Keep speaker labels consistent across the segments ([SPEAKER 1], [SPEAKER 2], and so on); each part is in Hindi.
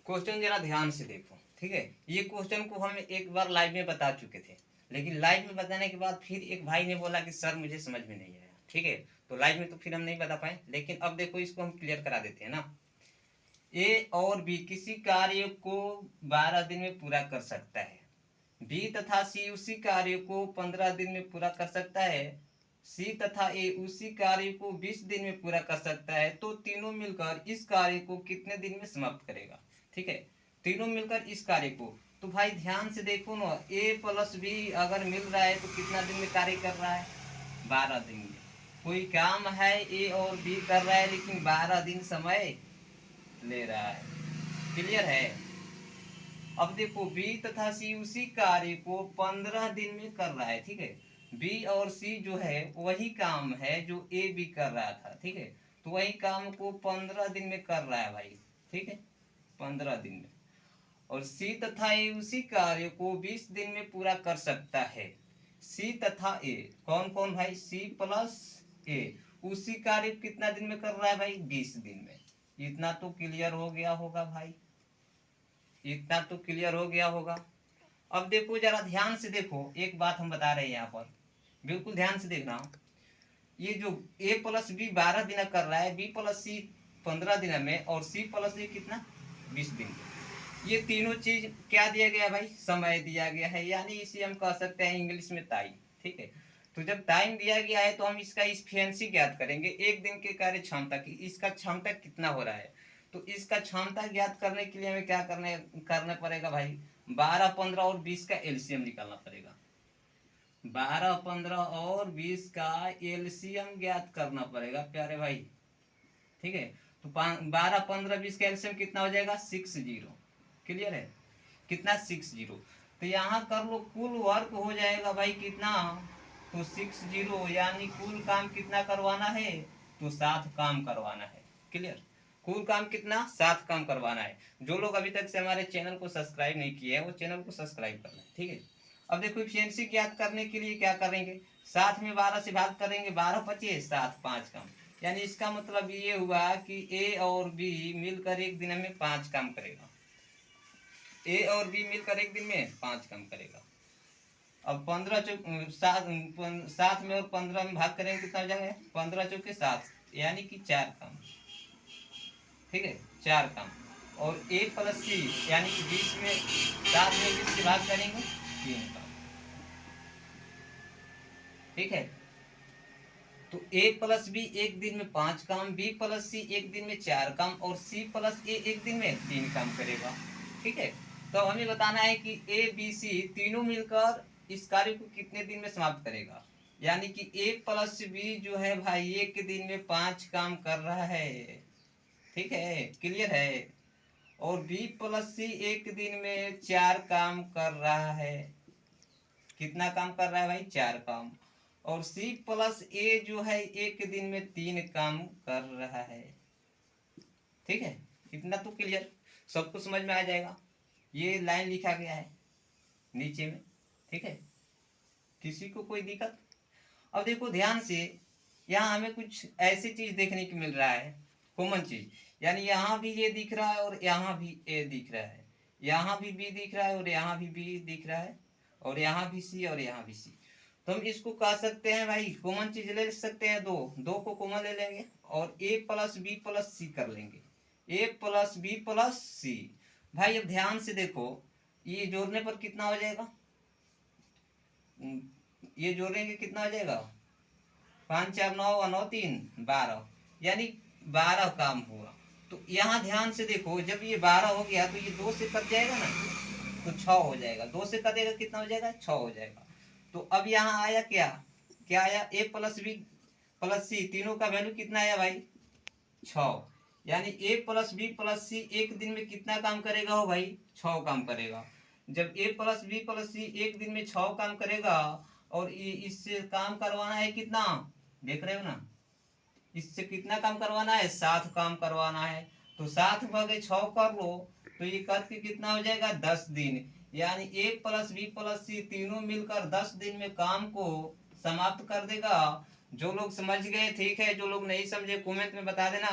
[SPEAKER 1] क्वेश्चन जरा ध्यान से देखो, ठीक है। ये क्वेश्चन को हम एक बार लाइव में बता चुके थे, लेकिन लाइव में बताने के बाद फिर एक भाई ने बोला कि सर मुझे समझ में नहीं आया, ठीक है। तो लाइव में तो फिर हम नहीं बता पाए, लेकिन अब देखो इसको हम क्लियर करा देते हैं ना। ए और बी किसी कार्य को 12 दिन में पूरा कर सकता है। बी तथा सी उसी कार्य को 15 दिन में पूरा कर सकता है। सी तथा ए उसी कार्य को 20 दिन में पूरा कर सकता है। तो तीनों मिलकर इस कार्य को कितने दिन में समाप्त करेगा, ठीक है। तीनों मिलकर इस कार्य को, तो भाई ध्यान से देखो ना, ए प्लस बी अगर मिल रहा है तो कितना दिन में कार्य कर रहा है, 12 दिन में। कोई काम है ए और बी कर रहा है, लेकिन 12 दिन समय ले रहा है। क्लियर है। अब देखो बी तथा सी उसी कार्य को 15 दिन में कर रहा है, ठीक है। बी और सी जो है वही काम है जो ए बी कर रहा था, ठीक है। तो वही काम को 15 दिन में कर रहा है भाई, ठीक है, 15 दिन में। और सी तथा ए उसी कार्य को 20 दिन में पूरा कर सकता है। सी तथा ए कौन कौन भाई, सी प्लस ए उसी कार्य कितना दिन में कर रहा है भाई, 20 दिन में। इतना तो क्लियर हो गया होगा भाई, इतना तो क्लियर हो गया होगा। अब देखो जरा ध्यान से देखो, एक बात हम बता रहे हैं यहाँ पर, बिल्कुल ध्यान से देखना। ये जो ए प्लस बी 12 दिन कर रहा है, बी प्लस सी 15 दिन में, और सी प्लस ए कितना 20 दिन में। ये तीनों चीज क्या दिया गया भाई, समय दिया गया है, यानी इसे हम कह सकते हैं इंग्लिश में टाइम, ठीक है। तो जब टाइम दिया गया है तो हम इसका इफिशियंसी ज्ञात करेंगे, एक दिन के कार्य क्षमता की, इसका क्षमता कितना हो रहा है। तो इसका क्षमता ज्ञात करने के लिए हमें क्या करना पड़ेगा भाई, 12, 15 और 20 का एलसीएम निकालना पड़ेगा। 12, 15 और 20 का एलसीएम ज्ञात करना पड़ेगा प्यारे भाई, ठीक है। तो 12, 15, 20 का एलसीएम कितना हो जाएगा, 60। क्लियर है, कितना 60। तो यहाँ कर लो, कुल वर्क हो जाएगा भाई कितना, तो 60, यानी कुल काम कितना करवाना है, तो 7 काम करवाना है। क्लियर, कुल काम कितना, 7 काम करवाना है। जो लोग अभी तक से हमारे चैनल को सब्सक्राइब नहीं किए हैं वो चैनल को सब्सक्राइब कर लें, ठीक है। अब देखो इफिशियंसी ज्ञात करने के लिए क्या करेंगे, 7 में 12 से भाग करेंगे, 12 पचे 7, 5 काम। यानी इसका मतलब ये हुआ कि ए और बी मिलकर एक दिन में 5 काम करेगा। ए और बी मिलकर एक दिन में 5 काम करेगा। अब 15 चौक 7 में और 15 में भाग करेंगे कितना हो जाएगा, 15 चौके 7, यानी कि 4 काम, ठीक है, 4 काम। और ए प्लस सी यानी कि 20 में 7 में 20 से भाग करेंगे 3 काम, ठीक है। तो ए प्लस बी एक दिन में 5 काम, बी प्लस सी एक दिन में 4 काम, और सी प्लस ए एक दिन में 3 काम करेगा, ठीक है। तो हमें बताना है कि ए बी सी तीनों मिलकर इस कार्य को कितने दिन में समाप्त करेगा। यानी कि ए प्लस बी जो है भाई एक दिन में 5 काम कर रहा है, ठीक है, क्लियर है। और बी प्लस सी एक दिन में 4 काम कर रहा है। कितना काम कर रहा है भाई, 4 काम। और सी प्लस ए जो है एक दिन में 3 काम कर रहा है, ठीक है। इतना तो क्लियर, सबको समझ में आ जाएगा। ये लाइन लिखा गया है नीचे में, ठीक है। किसी को कोई दिक्कत। अब देखो ध्यान से, यहाँ हमें कुछ ऐसी चीज देखने को मिल रहा है, कॉमन चीज। यानी यहाँ भी ये दिख रहा है और यहाँ भी ए दिख रहा है, यहाँ भी बी दिख रहा है और यहाँ भी बी दिख रहा है, और यहाँ भी सी और यहाँ भी सी। तो हम इसको कह सकते हैं भाई, कॉमन चीज ले सकते हैं, दो दो को कॉमन ले लेंगे और ए प्लस बी प्लस सी कर लेंगे, ए प्लस बी प्लस सी। भाई अब ध्यान से देखो, ये जोड़ने पर कितना हो जाएगा, ये जोड़ेंगे कितना हो जाएगा, 5 4 9 और 9 3 12, यानी 12 काम हुआ। तो यहाँ ध्यान से देखो, जब ये 12 हो गया तो ये 2 से कट जाएगा ना, तो 6 हो जाएगा, 2 से कटेगा कितना हो जाएगा, 6 हो जाएगा। तो अब यहाँ आया क्या, क्या आया, ए प्लस बी प्लस सी तीनों का वैल्यू कितना आया भाई, 6। यानी ए प्लस बी प्लस सी एक दिन में कितना काम करेगा हो भाई, 6 काम करेगा। जब ए प्लस बी प्लस सी एक दिन में 6 काम करेगा, और इससे काम करवाना है कितना, देख रहे हो ना, इससे कितना काम करवाना है, 7 काम करवाना है। तो 7 भागे 6 कर लो, तो ये कद के कितना हो जाएगा, 10 दिन। यानी ए प्लस बी प्लस सी तीनों मिलकर 10 दिन में काम को समाप्त कर देगा। जो लोग समझ गए ठीक है, जो लोग नहीं समझे कमेंट में बता देना,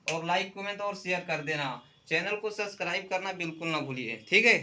[SPEAKER 1] और लाइक कमेंट और शेयर कर देना। चैनल को सब्सक्राइब करना बिल्कुल ना भूलिए, ठीक है।